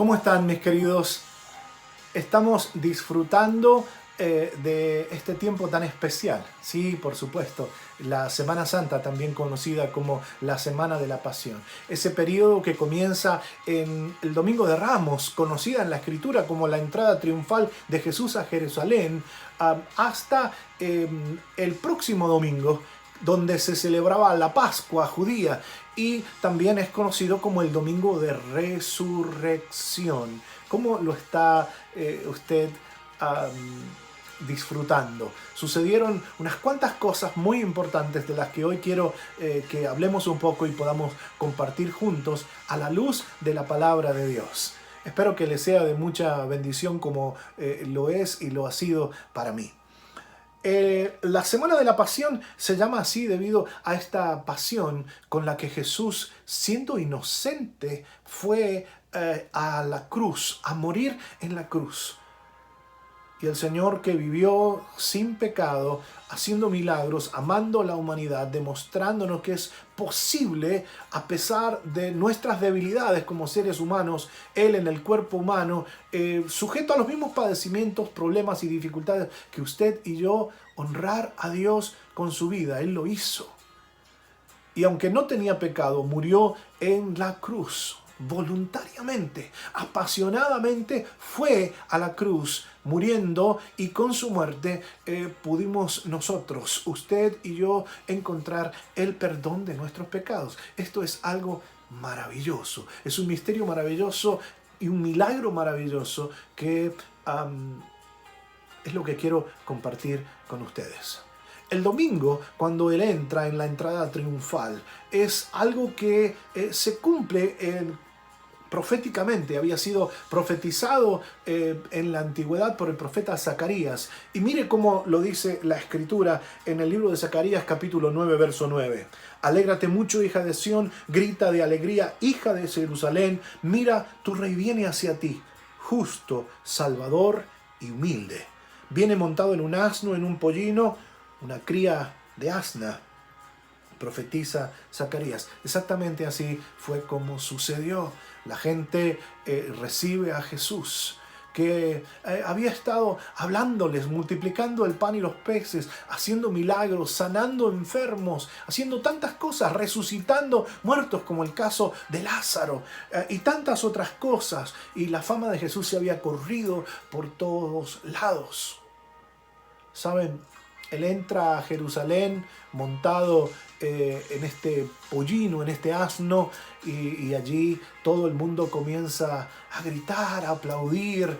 ¿Cómo están, mis queridos? Estamos disfrutando de este tiempo tan especial. Sí, por supuesto, la Semana Santa, también conocida como la Semana de la Pasión. Ese periodo que comienza en el Domingo de Ramos, conocida en la Escritura como la entrada triunfal de Jesús a Jerusalén, hasta el próximo domingo, donde se celebraba la Pascua judía, y también es conocido como el Domingo de Resurrección. ¿Cómo lo está usted disfrutando? Sucedieron unas cuantas cosas muy importantes de las que hoy quiero que hablemos un poco y podamos compartir juntos a la luz de la palabra de Dios. Espero que les sea de mucha bendición como lo es y lo ha sido para mí. La Semana de la Pasión se llama así debido a esta pasión con la que Jesús, siendo inocente, fue a la cruz, a morir en la cruz. Y el Señor, que vivió sin pecado, haciendo milagros, amando a la humanidad, demostrándonos que es posible, a pesar de nuestras debilidades como seres humanos, Él en el cuerpo humano, sujeto a los mismos padecimientos, problemas y dificultades que usted y yo, honrar a Dios con su vida. Él lo hizo. Y aunque no tenía pecado, murió en la cruz. Voluntariamente, apasionadamente fue a la cruz, muriendo, y con su muerte pudimos nosotros, usted y yo, encontrar el perdón de nuestros pecados. Esto es algo maravilloso, es un misterio maravilloso y un milagro maravilloso que es lo que quiero compartir con ustedes. El domingo, cuando Él entra en la entrada triunfal, es algo que se cumple proféticamente. Había sido profetizado en la antigüedad por el profeta Zacarías. Y mire cómo lo dice la Escritura en el libro de Zacarías, capítulo 9, verso 9. Alégrate mucho, hija de Sión, grita de alegría, hija de Jerusalén. Mira, tu rey viene hacia ti, justo, salvador y humilde. Viene montado en un asno, en un pollino, una cría de asna. Profetiza Zacarías. Exactamente así fue como sucedió. La gente recibe a Jesús, que había estado hablándoles, multiplicando el pan y los peces, haciendo milagros, sanando enfermos, haciendo tantas cosas, resucitando muertos, como el caso de Lázaro, y tantas otras cosas. Y la fama de Jesús se había corrido por todos lados. ¿Saben? Él entra a Jerusalén montado en este pollino, en este asno, y allí todo el mundo comienza a gritar, a aplaudir,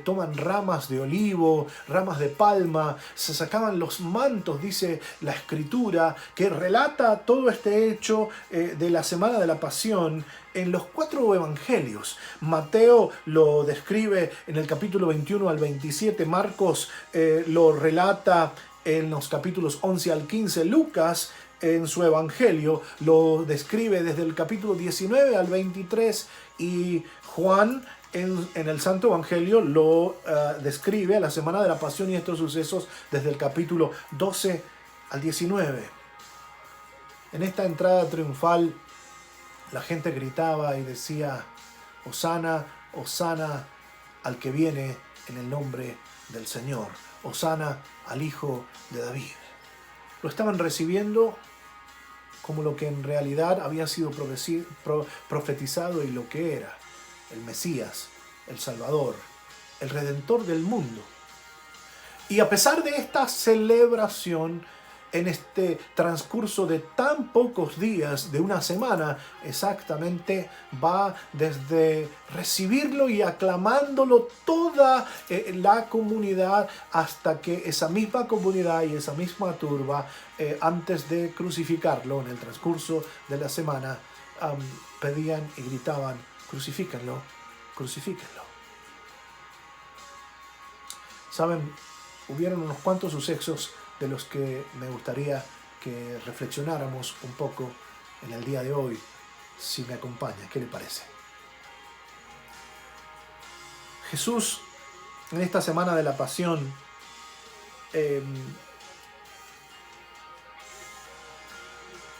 toman ramas de olivo, ramas de palma, se sacaban los mantos, dice la Escritura, que relata todo este hecho de la Semana de la Pasión en los 4 evangelios. Mateo lo describe en el capítulo 21 al 27, Marcos lo relata en los capítulos 11 al 15, Lucas en su evangelio lo describe desde el capítulo 19 al 23, y Juan en el Santo Evangelio lo describe a la Semana de la Pasión y estos sucesos desde el capítulo 12 al 19. En esta entrada triunfal la gente gritaba y decía: Hosana, Hosana al que viene en el nombre del Señor. Hosana al Hijo de David. Lo estaban recibiendo como lo que en realidad había sido profetizado y lo que era: el Mesías, el Salvador, el Redentor del mundo. Y a pesar de esta celebración, en este transcurso de tan pocos días, de una semana exactamente, va desde recibirlo y aclamándolo toda la comunidad, hasta que esa misma comunidad y esa misma turba, antes de crucificarlo en el transcurso de la semana, pedían y gritaban: crucifíquenlo, crucifíquenlo. Saben, hubieron unos cuantos sucesos de los que me gustaría que reflexionáramos un poco en el día de hoy, si me acompaña. ¿Qué le parece? Jesús, en esta Semana de la Pasión,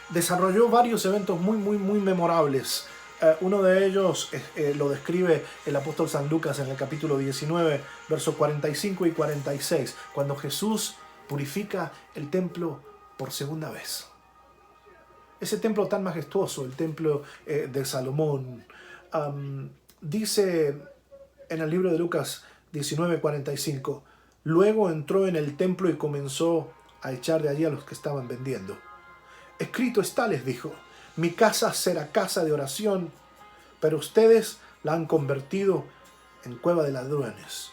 desarrolló varios eventos muy memorables Uno de ellos lo describe el apóstol San Lucas en el capítulo 19, versos 45 y 46, cuando Jesús purifica el templo por segunda vez. Ese templo tan majestuoso, el templo de Salomón, dice en el libro de Lucas 19:45, luego entró en el templo y comenzó a echar de allí a los que estaban vendiendo. Escrito está, les dijo, mi casa será casa de oración, pero ustedes la han convertido en cueva de ladrones.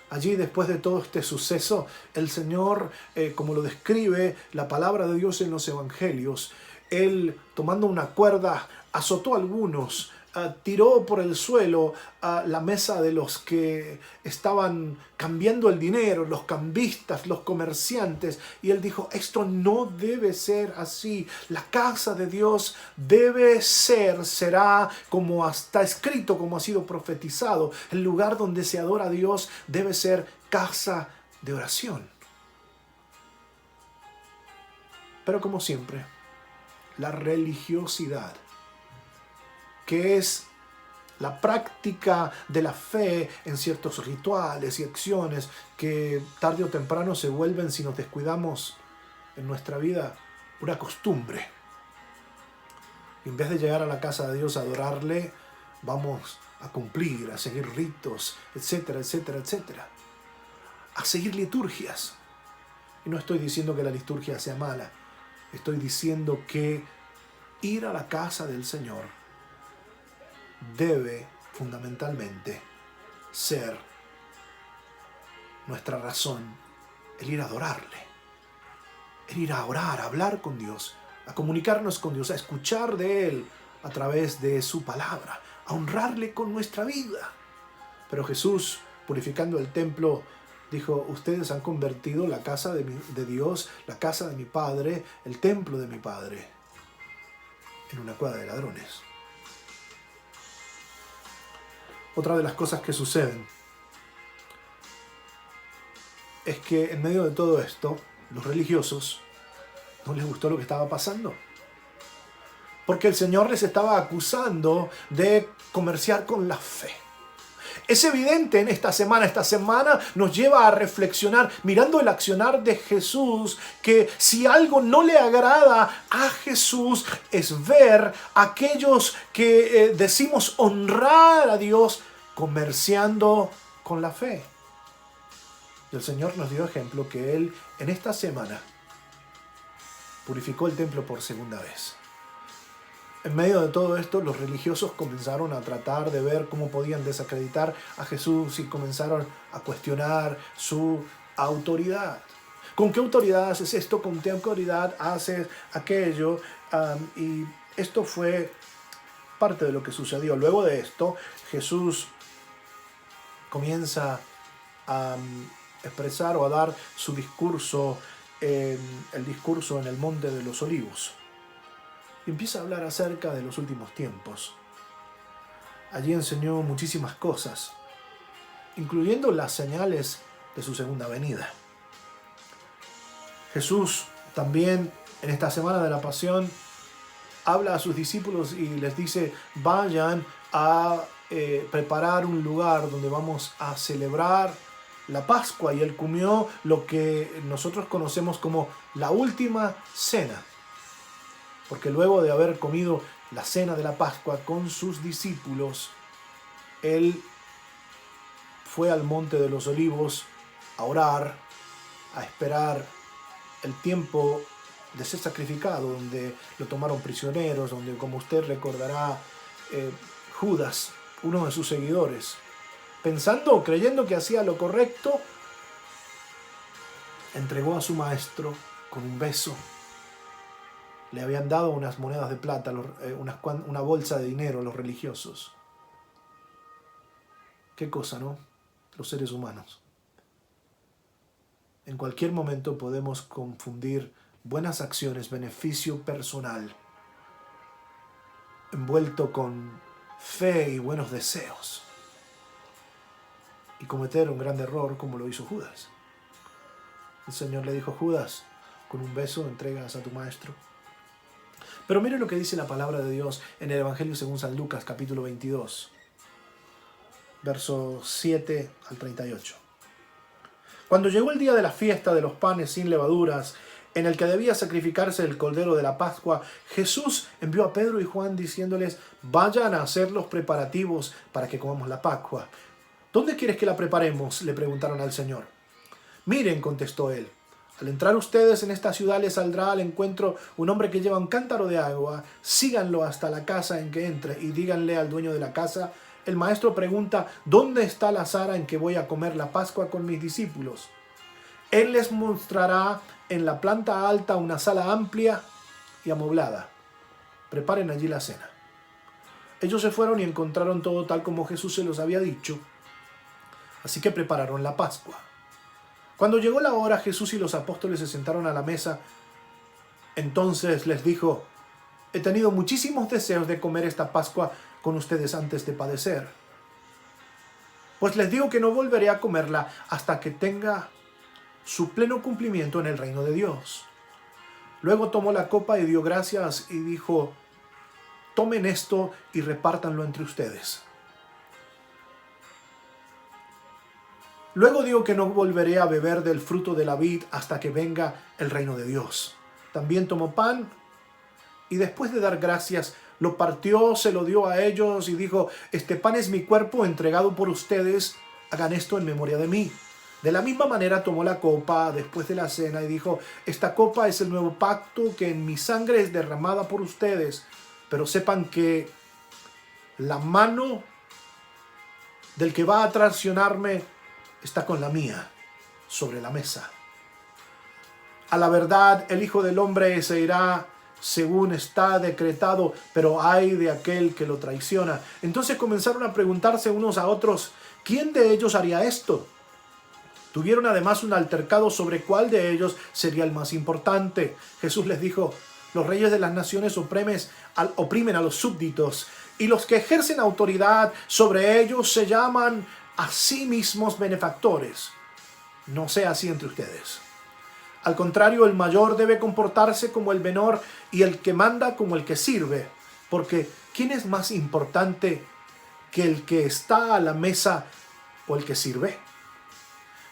Allí, después de todo este suceso, el Señor, como lo describe la palabra de Dios en los evangelios, Él, tomando una cuerda, azotó a algunos, tiró por el suelo la mesa de los que estaban cambiando el dinero, los cambistas, los comerciantes, y Él dijo, esto no debe ser así. La casa de Dios debe ser, será como está escrito, como ha sido profetizado. El lugar donde se adora a Dios debe ser casa de oración. Pero como siempre, la religiosidad, que es la práctica de la fe en ciertos rituales y acciones que tarde o temprano se vuelven, si nos descuidamos en nuestra vida, una costumbre. Y en vez de llegar a la casa de Dios a adorarle, vamos a cumplir, a seguir ritos, etcétera, etcétera, etcétera. A seguir liturgias. Y no estoy diciendo que la liturgia sea mala. Estoy diciendo que ir a la casa del Señor debe fundamentalmente ser nuestra razón, el ir a adorarle, el ir a orar, a hablar con Dios, a comunicarnos con Dios, a escuchar de Él a través de su palabra, a honrarle con nuestra vida. Pero Jesús, purificando el templo, dijo, ustedes han convertido la casa de Dios, la casa de mi Padre, el templo de mi Padre, en una cueva de ladrones. Otra de las cosas que suceden es que en medio de todo esto, los religiosos no les gustó lo que estaba pasando. Porque el Señor les estaba acusando de comerciar con la fe. Es evidente en esta semana nos lleva a reflexionar, mirando el accionar de Jesús, que si algo no le agrada a Jesús es ver a aquellos que decimos honrar a Dios comerciando con la fe. Y el Señor nos dio ejemplo que Él en esta semana purificó el templo por segunda vez. En medio de todo esto, los religiosos comenzaron a tratar de ver cómo podían desacreditar a Jesús y comenzaron a cuestionar su autoridad. ¿Con qué autoridad haces esto? ¿Con qué autoridad haces aquello? Y esto fue parte de lo que sucedió. Luego de esto, Jesús comienza a expresar o a dar su discurso, el discurso en el Monte de los Olivos. Y empieza a hablar acerca de los últimos tiempos. Allí enseñó muchísimas cosas, incluyendo las señales de su segunda venida. Jesús también en esta semana de la Pasión habla a sus discípulos y les dice, vayan a preparar un lugar donde vamos a celebrar la Pascua. Y Él comió lo que nosotros conocemos como la última cena. Porque luego de haber comido la cena de la Pascua con sus discípulos, Él fue al Monte de los Olivos a orar, a esperar el tiempo de ser sacrificado, donde lo tomaron prisioneros, donde, como usted recordará, Judas, uno de sus seguidores, pensando o creyendo que hacía lo correcto, entregó a su maestro con un beso. Le habían dado unas monedas de plata, una bolsa de dinero a los religiosos. Qué cosa, ¿no? Los seres humanos. En cualquier momento podemos confundir buenas acciones, beneficio personal, envuelto con fe y buenos deseos, y cometer un gran error como lo hizo Judas. El Señor le dijo, Judas, con un beso entregas a tu maestro. Pero mire lo que dice la palabra de Dios en el Evangelio según San Lucas, capítulo 22, versos 7 al 38. Cuando llegó el día de la fiesta de los panes sin levaduras, en el que debía sacrificarse el cordero de la Pascua, Jesús envió a Pedro y Juan diciéndoles: vayan a hacer los preparativos para que comamos la Pascua. ¿Dónde quieres que la preparemos?, le preguntaron al Señor. Miren, contestó él, al entrar ustedes en esta ciudad les saldrá al encuentro un hombre que lleva un cántaro de agua. Síganlo hasta la casa en que entre y díganle al dueño de la casa: el maestro pregunta, ¿dónde está la sala en que voy a comer la Pascua con mis discípulos? Él les mostrará en la planta alta una sala amplia y amoblada. Preparen allí la cena. Ellos se fueron y encontraron todo tal como Jesús se los había dicho. Así que prepararon la Pascua. Cuando llegó la hora, Jesús y los apóstoles se sentaron a la mesa. Entonces les dijo: he tenido muchísimos deseos de comer esta Pascua con ustedes antes de padecer. Pues les digo que no volveré a comerla hasta que tenga su pleno cumplimiento en el reino de Dios. Luego tomó la copa y dio gracias y dijo: tomen esto y repártanlo entre ustedes. Luego digo que no volveré a beber del fruto de la vid hasta que venga el reino de Dios. También tomó pan y después de dar gracias, lo partió, se lo dio a ellos y dijo: este pan es mi cuerpo entregado por ustedes, hagan esto en memoria de mí. De la misma manera tomó la copa después de la cena y dijo: esta copa es el nuevo pacto que en mi sangre es derramada por ustedes, pero sepan que la mano del que va a traicionarme está con la mía sobre la mesa. A la verdad, el Hijo del Hombre se irá según está decretado, pero ay de aquel que lo traiciona. Entonces comenzaron a preguntarse unos a otros: ¿quién de ellos haría esto? Tuvieron además un altercado sobre cuál de ellos sería el más importante. Jesús les dijo: los reyes de las naciones oprimen a los súbditos, y los que ejercen autoridad sobre ellos se llaman a sí mismos benefactores. No sea así entre ustedes. Al contrario, el mayor debe comportarse como el menor y el que manda como el que sirve. Porque ¿quién es más importante que el que está a la mesa o el que sirve?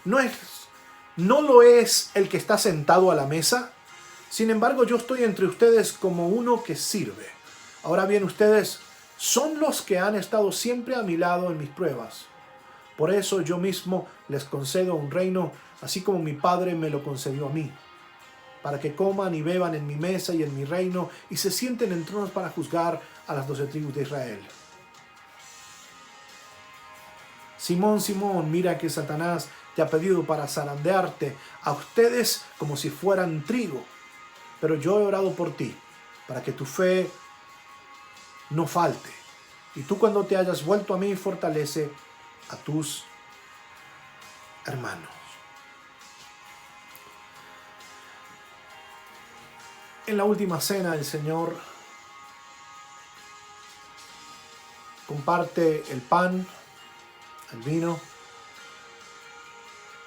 ¿No lo es el que está sentado a la mesa? Sin embargo, yo estoy entre ustedes como uno que sirve. Ahora bien, ustedes son los que han estado siempre a mi lado en mis pruebas. Por eso yo mismo les concedo un reino, así como mi Padre me lo concedió a mí, para que coman y beban en mi mesa y en mi reino, y se sienten en tronos para juzgar a las 12 tribus de Israel. Simón, Simón, mira que Satanás te ha pedido para zarandearte a ustedes como si fueran trigo. Pero yo he orado por ti, para que tu fe no falte. Y tú, cuando te hayas vuelto a mí, fortalece a tus hermanos. En la última cena, el Señor comparte el pan, el vino.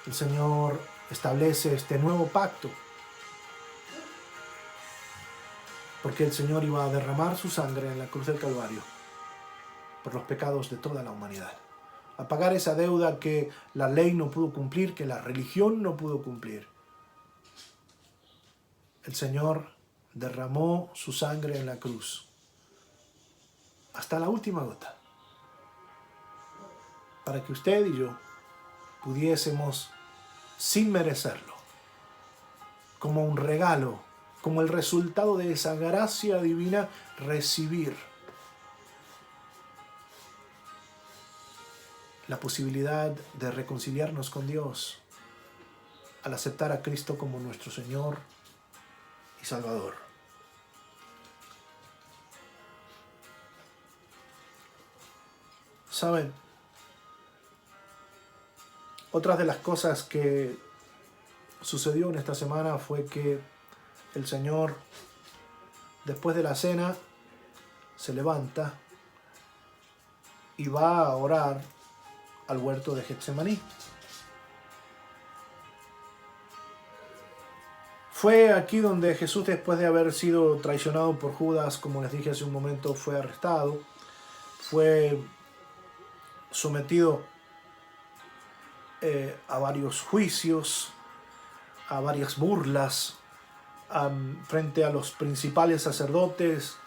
El Señor establece este nuevo pacto, porque el Señor iba a derramar su sangre en la cruz del Calvario por los pecados de toda la humanidad, a pagar esa deuda que la ley no pudo cumplir, que la religión no pudo cumplir. El Señor derramó su sangre en la cruz hasta la última gota, para que usted y yo pudiésemos, sin merecerlo, como un regalo, como el resultado de esa gracia divina, recibir la posibilidad de reconciliarnos con Dios al aceptar a Cristo como nuestro Señor y Salvador. ¿Saben? Otra de las cosas que sucedió en esta semana fue que el Señor, después de la cena, se levanta y va a orar al huerto de Getsemaní. Fue aquí donde Jesús, después de haber sido traicionado por Judas, como les dije hace un momento, fue arrestado, fue sometido a varios juicios, a varias burlas, frente a los principales sacerdotes,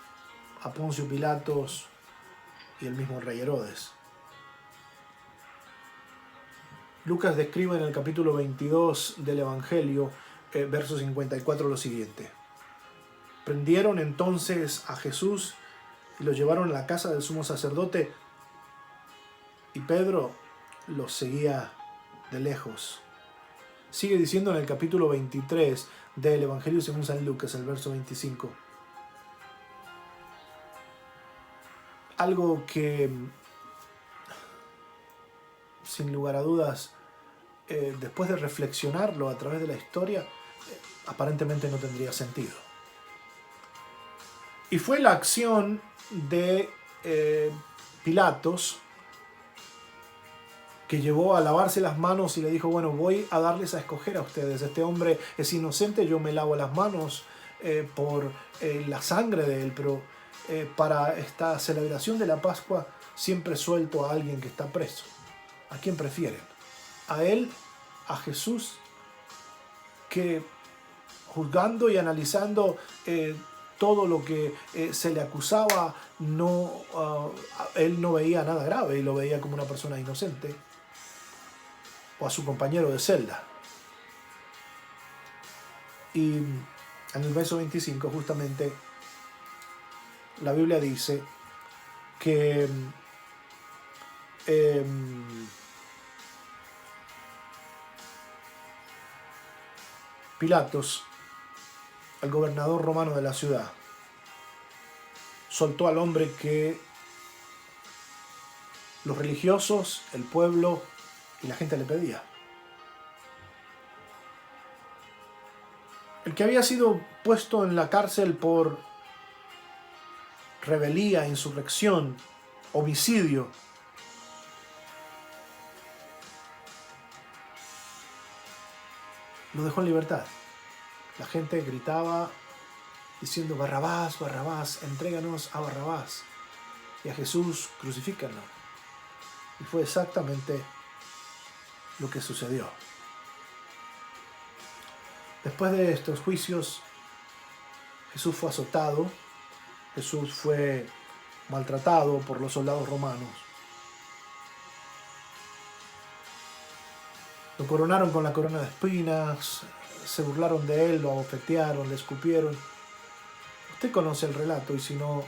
a Poncio Pilatos y el mismo rey Herodes. Lucas describe en el capítulo 22 del Evangelio, verso 54, lo siguiente. Prendieron entonces a Jesús y lo llevaron a la casa del sumo sacerdote, y Pedro los seguía de lejos. Sigue diciendo en el capítulo 23 del Evangelio según San Lucas, el verso 25. Algo que, sin lugar a dudas, después de reflexionarlo a través de la historia, aparentemente no tendría sentido. Y fue la acción de Pilatos que llevó a lavarse las manos y le dijo, bueno, voy a darles a escoger a ustedes. Este hombre es inocente, yo me lavo las manos por la sangre de él, pero para esta celebración de la Pascua siempre suelto a alguien que está preso. ¿A quién prefieren? ¿A él? ¿A Jesús? Que juzgando y analizando todo lo que se le acusaba, él no veía nada grave y lo veía como una persona inocente. O a su compañero de celda. Y en el verso 25 justamente la Biblia dice que Pilatos, el gobernador romano de la ciudad, soltó al hombre que los religiosos, el pueblo y la gente le pedía. El que había sido puesto en la cárcel por rebelía, insurrección, homicidio, lo dejó en libertad. La gente gritaba diciendo, Barrabás, Barrabás, entréganos a Barrabás. Y a Jesús, crucifícanlo. Y fue exactamente lo que sucedió. Después de estos juicios, Jesús fue azotado, Jesús fue maltratado por los soldados romanos. Lo coronaron con la corona de espinas, se burlaron de él, lo abofetearon, le escupieron. Usted conoce el relato y si no,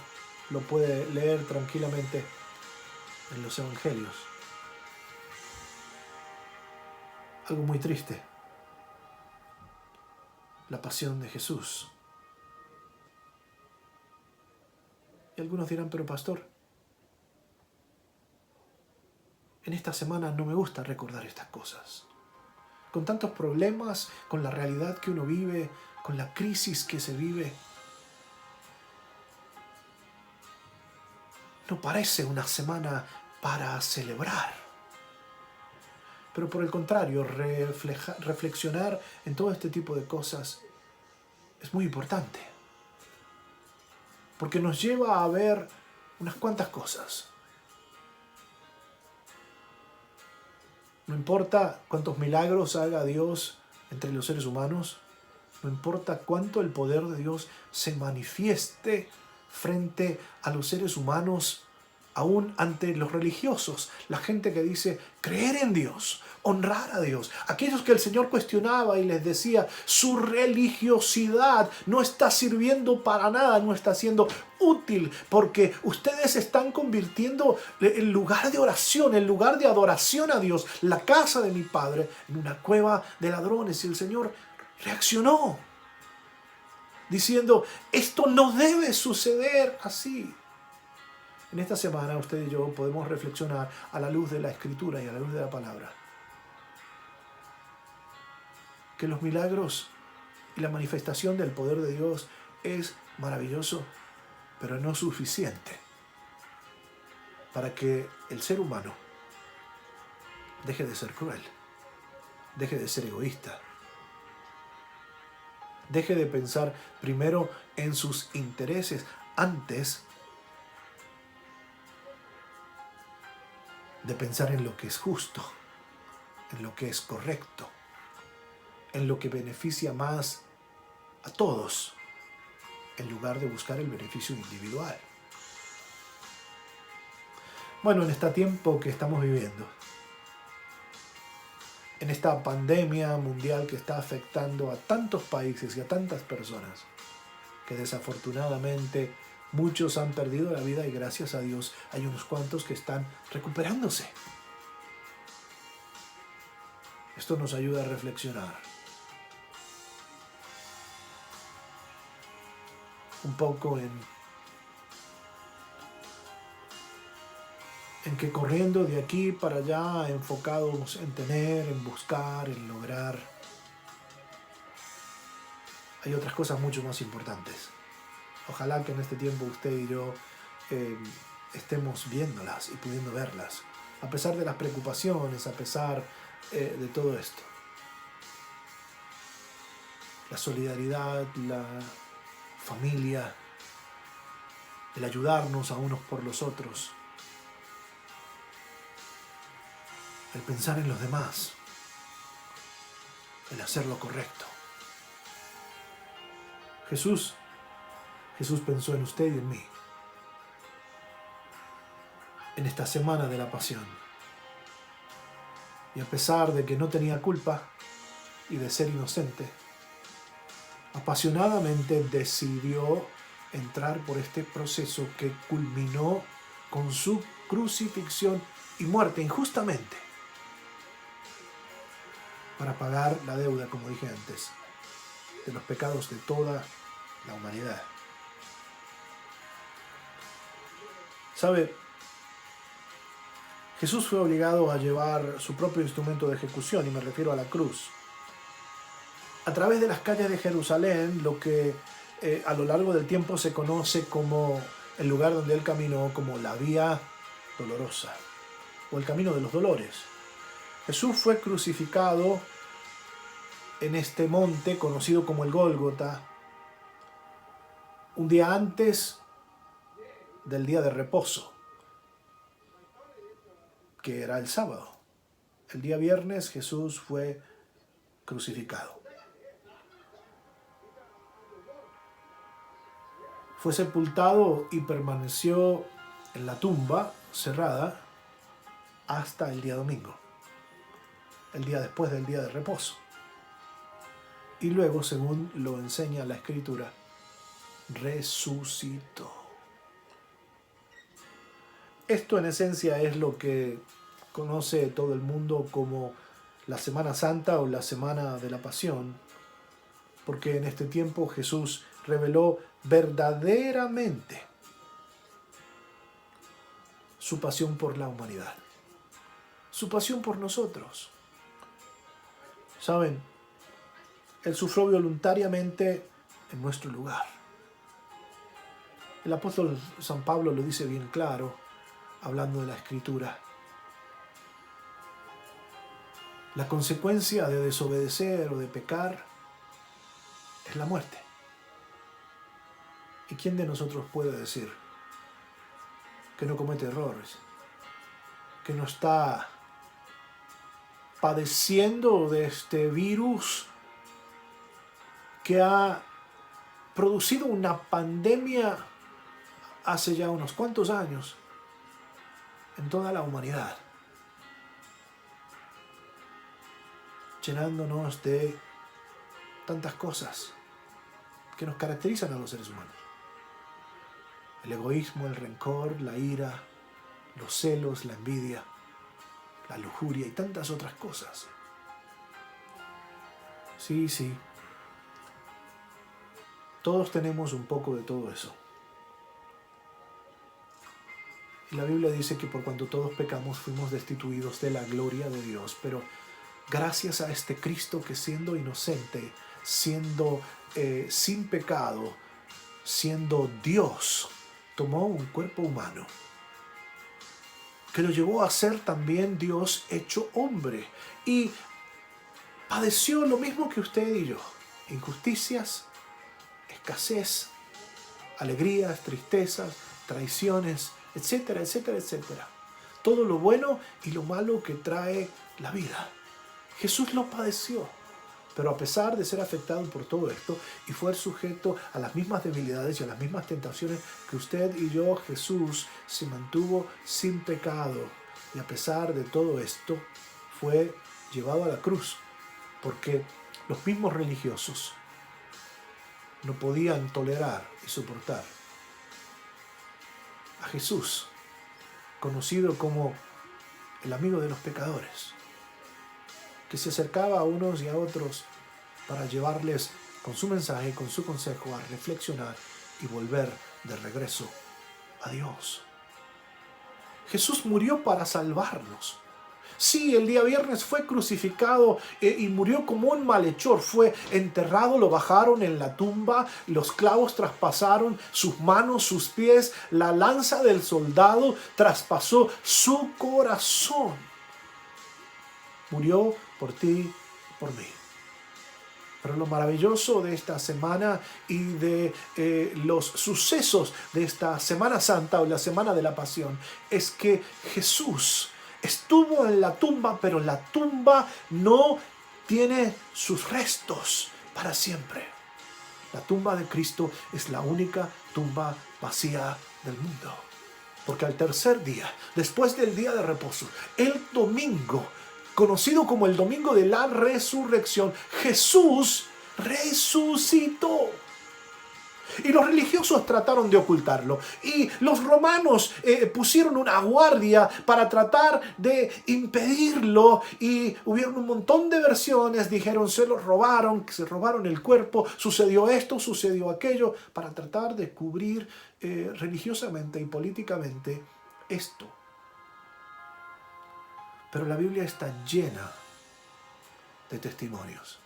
lo puede leer tranquilamente en los evangelios. Algo muy triste. La pasión de Jesús. Y algunos dirán, pero pastor, en esta semana no me gusta recordar estas cosas. Con tantos problemas, con la realidad que uno vive, con la crisis que se vive, no parece una semana para celebrar. Pero por el contrario, reflexionar en todo este tipo de cosas es muy importante. Porque nos lleva a ver unas cuantas cosas. No importa cuántos milagros haga Dios entre los seres humanos, no importa cuánto el poder de Dios se manifieste frente a los seres humanos, aún ante los religiosos, la gente que dice creer en Dios, honrar a Dios, aquellos que el Señor cuestionaba y les decía su religiosidad no está sirviendo para nada, no está siendo útil, porque ustedes están convirtiendo el lugar de oración, el lugar de adoración a Dios, la casa de mi Padre, en una cueva de ladrones. Y el Señor reaccionó diciendo, esto no debe suceder así. En esta semana usted y yo podemos reflexionar a la luz de la Escritura y a la luz de la Palabra. Que los milagros y la manifestación del poder de Dios es maravilloso, pero no suficiente para que el ser humano deje de ser cruel, deje de ser egoísta, Deje de pensar primero en sus intereses antes de pensar en lo que es justo, en lo que es correcto, en lo que beneficia más a todos, en lugar de buscar el beneficio individual. Bueno, en este tiempo que estamos viviendo, en esta pandemia mundial que está afectando a tantos países y a tantas personas, que desafortunadamente muchos han perdido la vida y gracias a Dios hay unos cuantos que están recuperándose. Esto nos ayuda a reflexionar un poco en que corriendo de aquí para allá, enfocados en tener, en buscar, en lograr, hay otras cosas mucho más importantes. Ojalá que en este tiempo usted y yo estemos viéndolas y pudiendo verlas, a pesar de las preocupaciones, a pesar de todo esto. La solidaridad, la familia, el ayudarnos a unos por los otros, el pensar en los demás, el hacer lo correcto. Jesús pensó en usted y en mí, en esta semana de la pasión. Y a pesar de que no tenía culpa y de ser inocente, apasionadamente decidió entrar por este proceso que culminó con su crucifixión y muerte injustamente, para pagar la deuda, como dije antes, de los pecados de toda la humanidad. ¿Sabe? Jesús fue obligado a llevar su propio instrumento de ejecución, y me refiero a la cruz, a través de las calles de Jerusalén, lo que a lo largo del tiempo se conoce como el lugar donde él caminó, como la Vía Dolorosa, o el Camino de los Dolores. Jesús fue crucificado en este monte conocido como el Gólgota, un día antes del día de reposo, que era el sábado. El día viernes Jesús fue crucificado. Fue sepultado y permaneció en la tumba cerrada hasta el día domingo, el día después del día de reposo. Y luego, según lo enseña la Escritura, resucitó. Esto en esencia es lo que conoce todo el mundo como la Semana Santa o la Semana de la Pasión, porque en este tiempo Jesús reveló verdaderamente su pasión por la humanidad, su pasión por nosotros. ¿Saben? Él sufrió voluntariamente en nuestro lugar. El apóstol San Pablo lo dice bien claro, hablando de la Escritura. La consecuencia de desobedecer o de pecar es la muerte. ¿Y quién de nosotros puede decir que no comete errores, que no está padeciendo de este virus que ha producido una pandemia hace ya unos cuantos años en toda la humanidad, llenándonos de tantas cosas que nos caracterizan a los seres humanos? El egoísmo, el rencor, la ira, los celos, la envidia, la lujuria y tantas otras cosas. Sí. Todos tenemos un poco de todo eso. Y la Biblia dice que por cuanto todos pecamos fuimos destituidos de la gloria de Dios, pero gracias a este Cristo que siendo inocente, siendo sin pecado, siendo Dios, tomó un cuerpo humano, que lo llevó a ser también Dios hecho hombre, y padeció lo mismo que usted y yo, injusticias, escasez, alegrías, tristezas, traiciones, etcétera, etcétera, etcétera. Todo lo bueno y lo malo que trae la vida. Jesús lo padeció, pero a pesar de ser afectado por todo esto y fue sujeto a las mismas debilidades y a las mismas tentaciones que usted y yo, Jesús se mantuvo sin pecado. Y a pesar de todo esto, fue llevado a la cruz, porque los mismos religiosos no podían tolerar y soportar a Jesús, conocido como el amigo de los pecadores, que se acercaba a unos y a otros para llevarles con su mensaje, con su consejo, a reflexionar y volver de regreso a Dios. Jesús murió para salvarnos. Sí, el día viernes fue crucificado y murió como un malhechor. Fue enterrado, lo bajaron en la tumba, los clavos traspasaron sus manos, sus pies, la lanza del soldado traspasó su corazón. Murió por ti, por mí. Pero lo maravilloso de esta semana y de los sucesos de esta Semana Santa o la Semana de la Pasión es que Jesús estuvo en la tumba, pero la tumba no tiene sus restos para siempre. La tumba de Cristo es la única tumba vacía del mundo. Porque al tercer día, después del día de reposo, el domingo, conocido como el domingo de la resurrección, Jesús resucitó. Y los religiosos trataron de ocultarlo. Y los romanos pusieron una guardia para tratar de impedirlo. Y hubieron un montón de versiones. Dijeron, se lo robaron, que se robaron el cuerpo. Sucedió esto, sucedió aquello. Para tratar de cubrir religiosamente y políticamente esto. Pero la Biblia está llena de testimonios.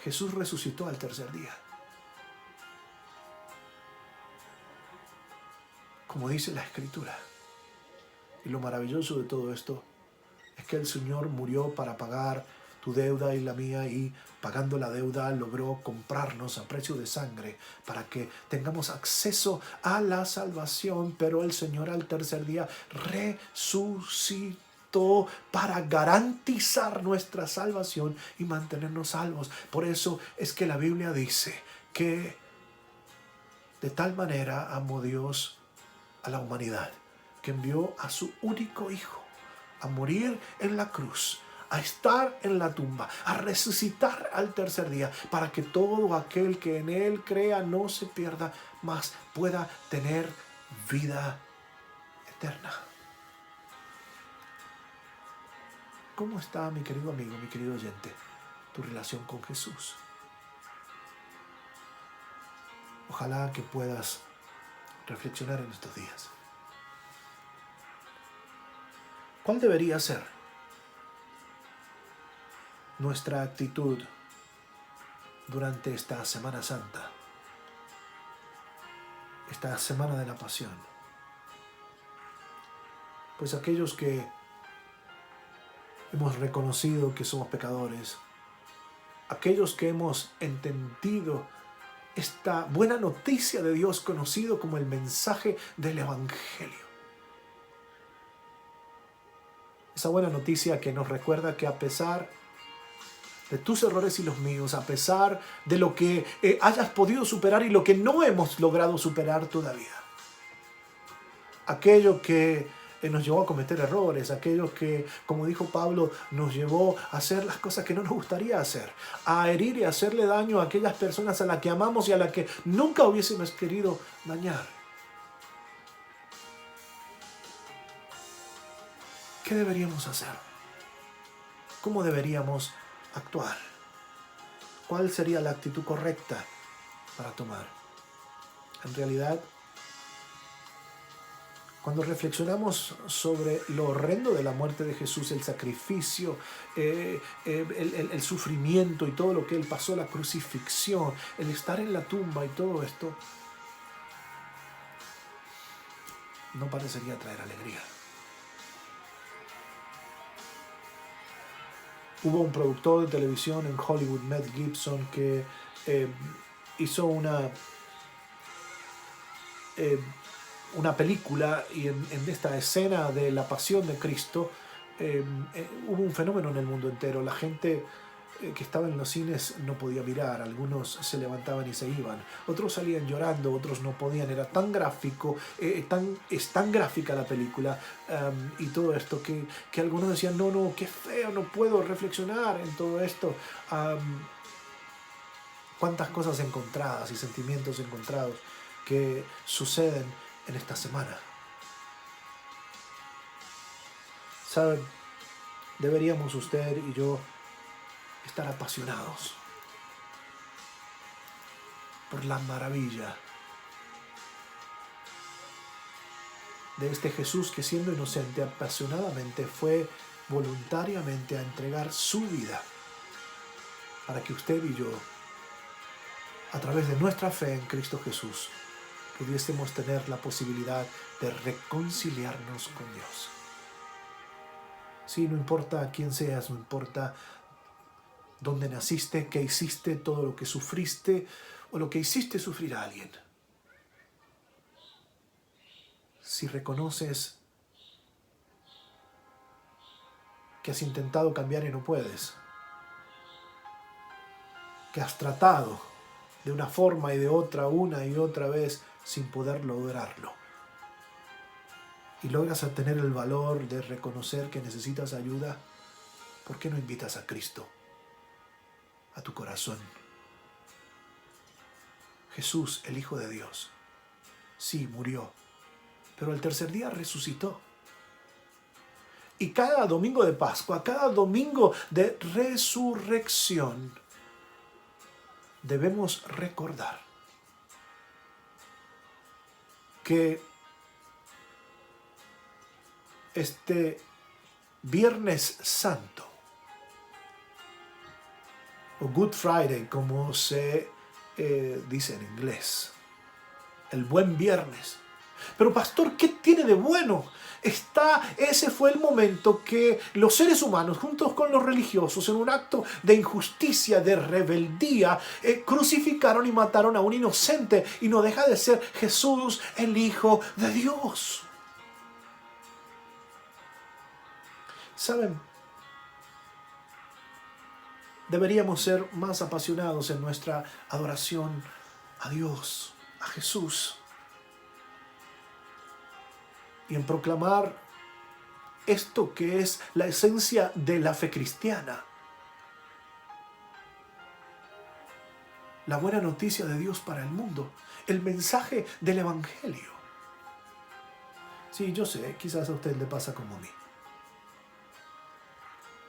Jesús resucitó al tercer día. Como dice la Escritura. Y lo maravilloso de todo esto es que el Señor murió para pagar tu deuda y la mía, y pagando la deuda logró comprarnos a precio de sangre para que tengamos acceso a la salvación. Pero el Señor al tercer día resucitó para garantizar nuestra salvación y mantenernos salvos. Por eso es que la Biblia dice que de tal manera amó Dios a la humanidad, que envió a su único Hijo a morir en la cruz, a estar en la tumba, a resucitar al tercer día, para que todo aquel que en Él crea no se pierda, mas pueda tener vida eterna. ¿Cómo está, mi querido amigo, mi querido oyente, tu relación con Jesús? Ojalá que puedas reflexionar en estos días. ¿Cuál debería ser nuestra actitud durante esta Semana Santa, esta Semana de la Pasión? Pues aquellos que hemos reconocido que somos pecadores, aquellos que hemos entendido esta buena noticia de Dios, conocido como el mensaje del Evangelio. Esa buena noticia que nos recuerda que a pesar de tus errores y los míos, a pesar de lo que hayas podido superar y lo que no hemos logrado superar todavía, aquello que nos llevó a cometer errores, aquello que, como dijo Pablo, nos llevó a hacer las cosas que no nos gustaría hacer, a herir y hacerle daño a aquellas personas a las que amamos y a las que nunca hubiésemos querido dañar. ¿Qué deberíamos hacer? ¿Cómo deberíamos actuar? ¿Cuál sería la actitud correcta para tomar? En realidad, cuando reflexionamos sobre lo horrendo de la muerte de Jesús, el sacrificio, el sufrimiento y todo lo que Él pasó, la crucifixión, el estar en la tumba y todo esto, no parecería traer alegría. Hubo un productor de televisión en Hollywood, Mel Gibson, que hizo una película, y en esta escena de la pasión de Cristo hubo un fenómeno en el mundo entero. La gente que estaba en los cines no podía mirar, algunos se levantaban y se iban, otros salían llorando, otros no podían. Era tan gráfico, es tan gráfica la película y todo esto que algunos decían, no, qué feo, no puedo reflexionar en todo esto. Cuántas cosas encontradas y sentimientos encontrados que suceden en esta semana. ¿Saben? Deberíamos usted y yo estar apasionados por la maravilla de este Jesús que, siendo inocente, apasionadamente fue voluntariamente a entregar su vida para que usted y yo, a través de nuestra fe en Cristo Jesús, pudiésemos tener la posibilidad de reconciliarnos con Dios. Sí, no importa quién seas, no importa dónde naciste, qué hiciste, todo lo que sufriste o lo que hiciste sufrir a alguien. Si reconoces que has intentado cambiar y no puedes, que has tratado de una forma y de otra, una y otra vez, sin poder lograrlo, y logras tener el valor de reconocer que necesitas ayuda, ¿por qué no invitas a Cristo a tu corazón? Jesús, el Hijo de Dios, sí, murió, pero al tercer día resucitó. Y cada domingo de Pascua, cada domingo de resurrección, debemos recordar que este Viernes Santo, o Good Friday, como se dice en inglés, el buen viernes. Pero pastor, ¿qué tiene de bueno? Ese fue el momento que los seres humanos, juntos con los religiosos, en un acto de injusticia, de rebeldía, crucificaron y mataron a un inocente, y no deja de ser Jesús, el Hijo de Dios. ¿Saben? Deberíamos ser más apasionados en nuestra adoración a Dios, a Jesús, y en proclamar esto que es la esencia de la fe cristiana: la buena noticia de Dios para el mundo, el mensaje del Evangelio. Sí, yo sé, quizás a usted le pasa como a mí,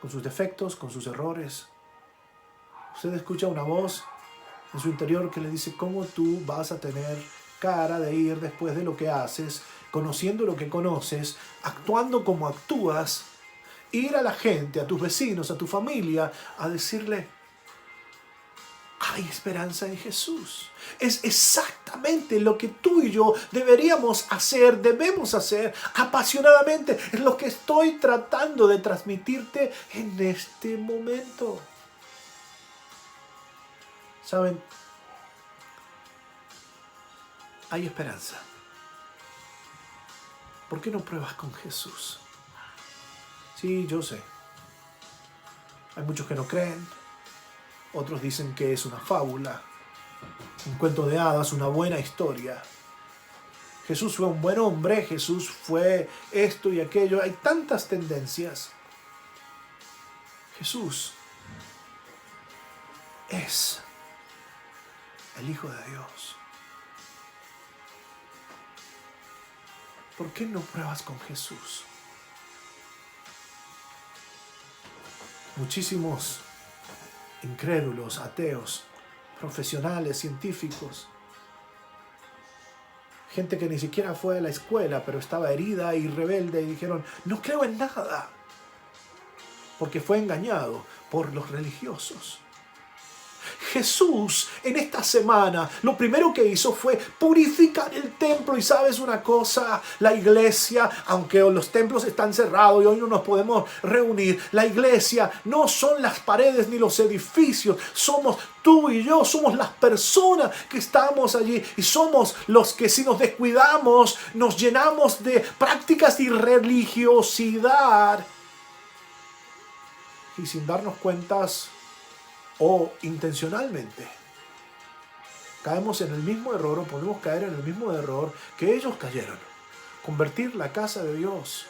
con sus defectos, con sus errores. Usted escucha una voz en su interior que le dice: ¿cómo tú vas a tener cara de ir después de lo que haces, conociendo lo que conoces, actuando como actúas, ir a la gente, a tus vecinos, a tu familia, a decirle: hay esperanza en Jesús? Es exactamente lo que tú y yo deberíamos hacer, debemos hacer apasionadamente. Es lo que estoy tratando de transmitirte en este momento. ¿Saben? Hay esperanza. ¿Por qué no pruebas con Jesús? Sí, yo sé. Hay muchos que no creen. Otros dicen que es una fábula, un cuento de hadas, una buena historia. Jesús fue un buen hombre, Jesús fue esto y aquello. Hay tantas tendencias. Jesús es el Hijo de Dios. ¿Por qué no pruebas con Jesús? Muchísimos incrédulos, ateos, profesionales, científicos, gente que ni siquiera fue a la escuela, pero estaba herida y rebelde, y dijeron: no creo en nada, porque fue engañado por los religiosos. Jesús en esta semana lo primero que hizo fue purificar el templo. Y sabes una cosa, la iglesia, aunque los templos están cerrados y hoy no nos podemos reunir, la iglesia no son las paredes ni los edificios, somos tú y yo, somos las personas que estamos allí y somos los que si nos descuidamos nos llenamos de prácticas y religiosidad y sin darnos cuentas o intencionalmente caemos en el mismo error o podemos caer en el mismo error que ellos cayeron. Convertir la casa de Dios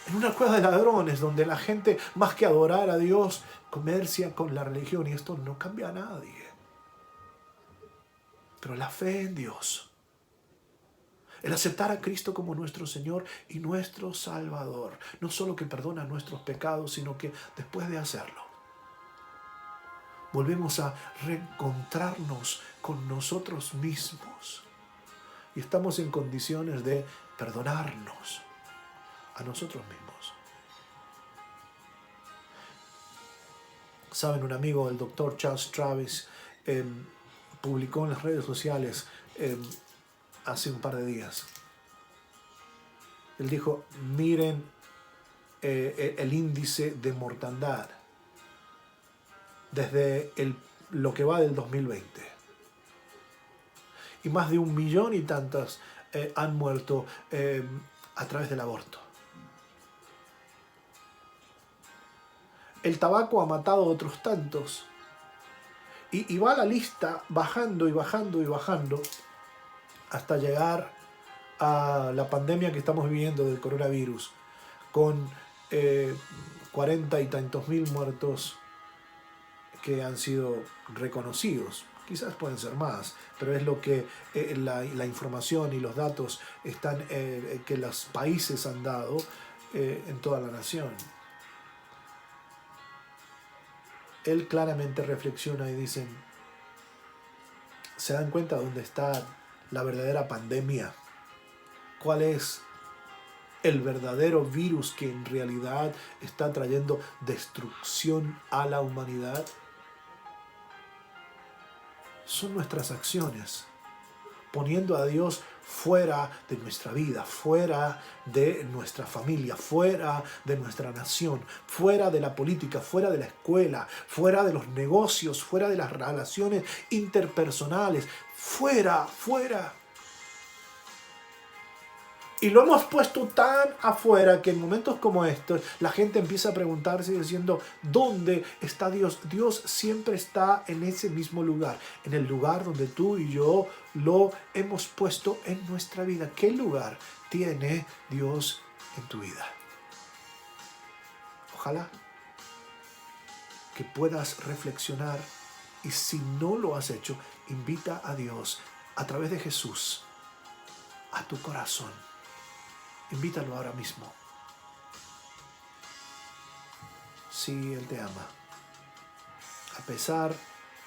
en una cueva de ladrones donde la gente, más que adorar a Dios, comercia con la religión. Y esto no cambia a nadie. Pero la fe en Dios, el aceptar a Cristo como nuestro Señor y nuestro Salvador, no solo que perdona nuestros pecados, sino que después de hacerlo, volvemos a reencontrarnos con nosotros mismos. Y estamos en condiciones de perdonarnos a nosotros mismos. Saben, un amigo, el doctor Charles Travis, publicó en las redes sociales hace un par de días. Él dijo, miren el índice de mortandad desde lo que va del 2020. Y más de 1 millón y tantas han muerto a través del aborto. El tabaco ha matado a otros tantos. Y va la lista bajando y bajando y bajando hasta llegar a la pandemia que estamos viviendo del coronavirus, con 40 y tantos mil muertos que han sido reconocidos. Quizás pueden ser más, pero es lo que la información y los datos están que los países han dado en toda la nación. Él claramente reflexiona y dice, ¿se dan cuenta dónde está la verdadera pandemia? ¿Cuál es el verdadero virus que en realidad está trayendo destrucción a la humanidad? Son nuestras acciones, poniendo a Dios fuera de nuestra vida, fuera de nuestra familia, fuera de nuestra nación, fuera de la política, fuera de la escuela, fuera de los negocios, fuera de las relaciones interpersonales, fuera. Y lo hemos puesto tan afuera que en momentos como estos la gente empieza a preguntarse diciendo, ¿dónde está Dios? Dios siempre está en ese mismo lugar, en el lugar donde tú y yo lo hemos puesto en nuestra vida. ¿Qué lugar tiene Dios en tu vida? Ojalá que puedas reflexionar y si no lo has hecho, invita a Dios a través de Jesús a tu corazón. Invítalo ahora mismo. Sí, Él te ama. A pesar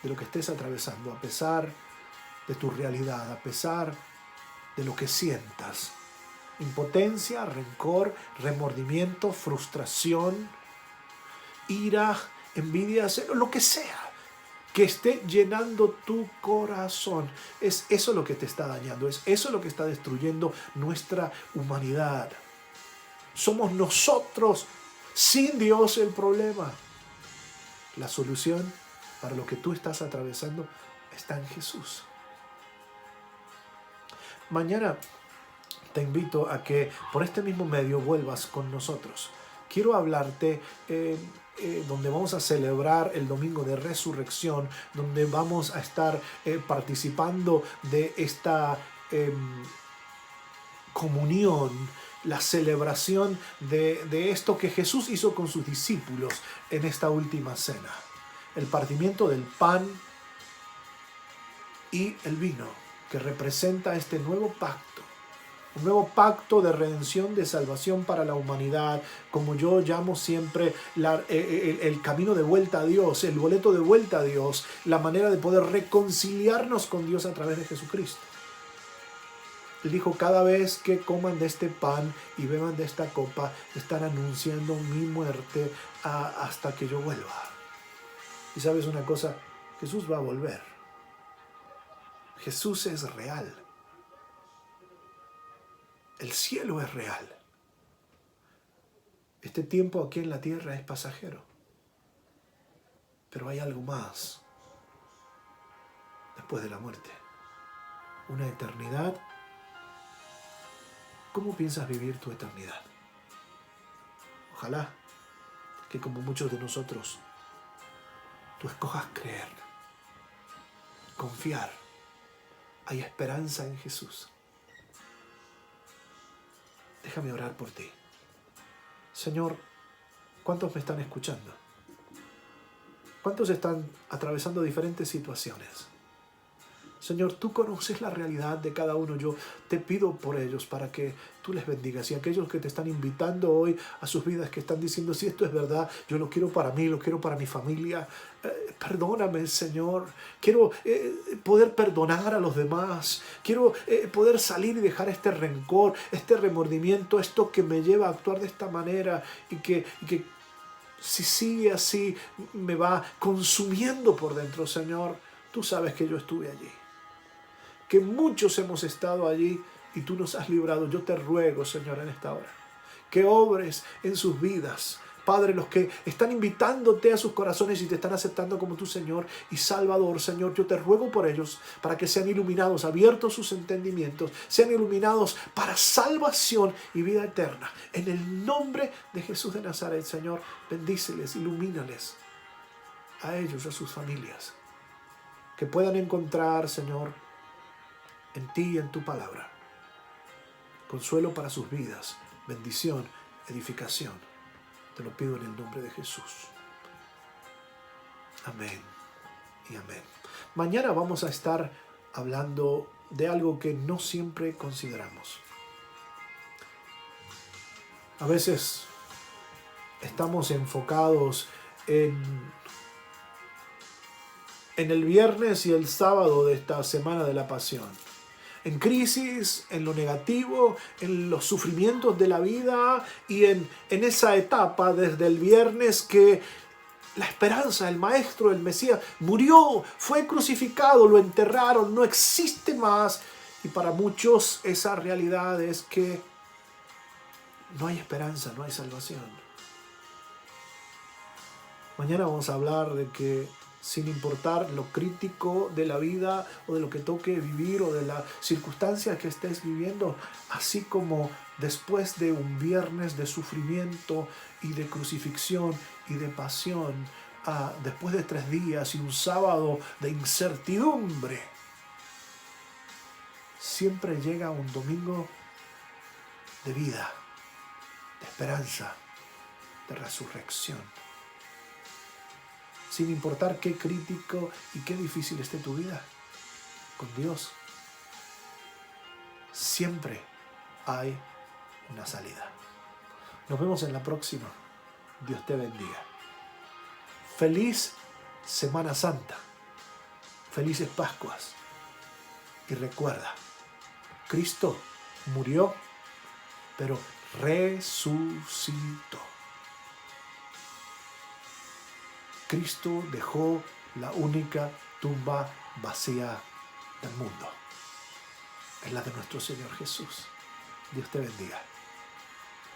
de lo que estés atravesando, a pesar de tu realidad, a pesar de lo que sientas. Impotencia, rencor, remordimiento, frustración, ira, envidia, lo que sea que esté llenando tu corazón. Es eso lo que te está dañando, es eso lo que está destruyendo nuestra humanidad. Somos nosotros, sin Dios, el problema. La solución para lo que tú estás atravesando está en Jesús. Mañana te invito a que por este mismo medio vuelvas con nosotros. Quiero hablarte donde vamos a celebrar el domingo de resurrección, donde vamos a estar participando de esta comunión, la celebración de esto que Jesús hizo con sus discípulos en esta última cena. El partimiento del pan y el vino, que representa este nuevo pacto. Un nuevo pacto de redención, de salvación para la humanidad, como yo llamo siempre el camino de vuelta a Dios, el boleto de vuelta a Dios, la manera de poder reconciliarnos con Dios a través de Jesucristo. Él dijo, cada vez que coman de este pan y beban de esta copa, están anunciando mi muerte hasta que yo vuelva. Y sabes una cosa, Jesús va a volver. Jesús es real. El cielo es real. Este tiempo aquí en la tierra es pasajero. Pero hay algo más después de la muerte. Una eternidad. ¿Cómo piensas vivir tu eternidad? Ojalá que, como muchos de nosotros, tú escojas creer, confiar. Hay esperanza en Jesús. Déjame orar por ti. Señor, ¿cuántos me están escuchando? ¿Cuántos están atravesando diferentes situaciones? Señor, tú conoces la realidad de cada uno. Yo te pido por ellos para que tú les bendigas. Y aquellos que te están invitando hoy a sus vidas, que están diciendo, si esto es verdad, yo lo quiero para mí, lo quiero para mi familia. Perdóname, Señor. Quiero poder perdonar a los demás. Quiero poder salir y dejar este rencor, este remordimiento, esto que me lleva a actuar de esta manera y que si sigue así me va consumiendo por dentro, Señor. Tú sabes que yo estuve allí, que muchos hemos estado allí y tú nos has librado. Yo te ruego, Señor, en esta hora, que obres en sus vidas. Padre, los que están invitándote a sus corazones y te están aceptando como tu Señor y Salvador, Señor, yo te ruego por ellos para que sean iluminados, abiertos sus entendimientos, sean iluminados para salvación y vida eterna. En el nombre de Jesús de Nazaret, Señor, bendíceles, ilumínales a ellos, a sus familias, que puedan encontrar, Señor, en ti y en tu palabra consuelo para sus vidas, bendición, edificación. Te lo pido en el nombre de Jesús. Amén y amén. Mañana vamos a estar hablando de algo que no siempre consideramos. A veces estamos enfocados en el viernes y el sábado de esta semana de la pasión. En crisis, en lo negativo, en los sufrimientos de la vida y en esa etapa desde el viernes que la esperanza, el Maestro, el Mesías, murió, fue crucificado, lo enterraron, no existe más. Y para muchos esa realidad es que no hay esperanza, no hay salvación. Mañana vamos a hablar de que sin importar lo crítico de la vida o de lo que toque vivir o de la circunstancia que estés viviendo, así como después de un viernes de sufrimiento y de crucifixión y de pasión, después de 3 días y un sábado de incertidumbre, siempre llega un domingo de vida, de esperanza, de resurrección. Sin importar qué crítico y qué difícil esté tu vida, con Dios siempre hay una salida. Nos vemos en la próxima. Dios te bendiga. Feliz Semana Santa. Felices Pascuas. Y recuerda, Cristo murió, pero resucitó. Cristo dejó la única tumba vacía del mundo. Es la de nuestro Señor Jesús. Dios te bendiga.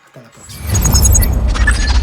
Hasta la próxima.